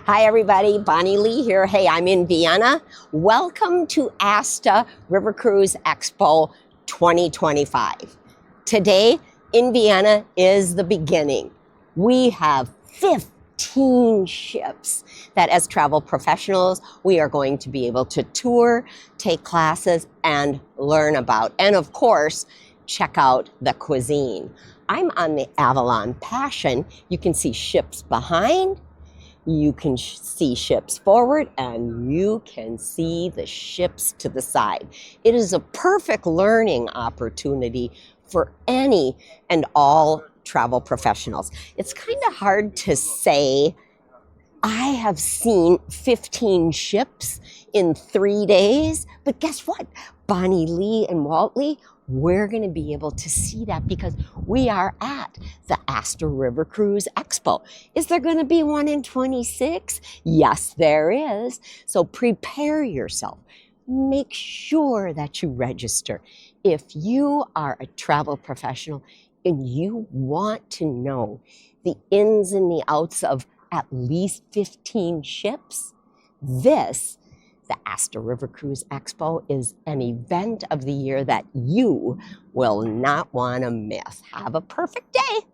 Hi everybody, Bonnie Lee here. Hey, I'm in Vienna. Welcome to ASTA River Cruise Expo 2025. Today in Vienna is the beginning. We have 15 ships that as travel professionals, we are going to be able to tour, take classes, and learn about. And of course, check out the cuisine. I'm on the Avalon Passion. You can see ships behind. You can see ships forward and you can see the ships to the side. It is a perfect learning opportunity for any and all travel professionals. It's kind of hard to say, I have seen 15 ships in 3 days, but guess what? Bonnie Lee and Walt Lee, we're going to be able to see that because we are at the ASTA River Cruise Expo. Is there going to be one in 26? Yes, there is. So prepare yourself. Make sure that you register. If you are a travel professional and you want to know the ins and the outs of at least 15 ships, the ASTA River Cruise Expo is an event of the year that you will not want to miss. Have a perfect day.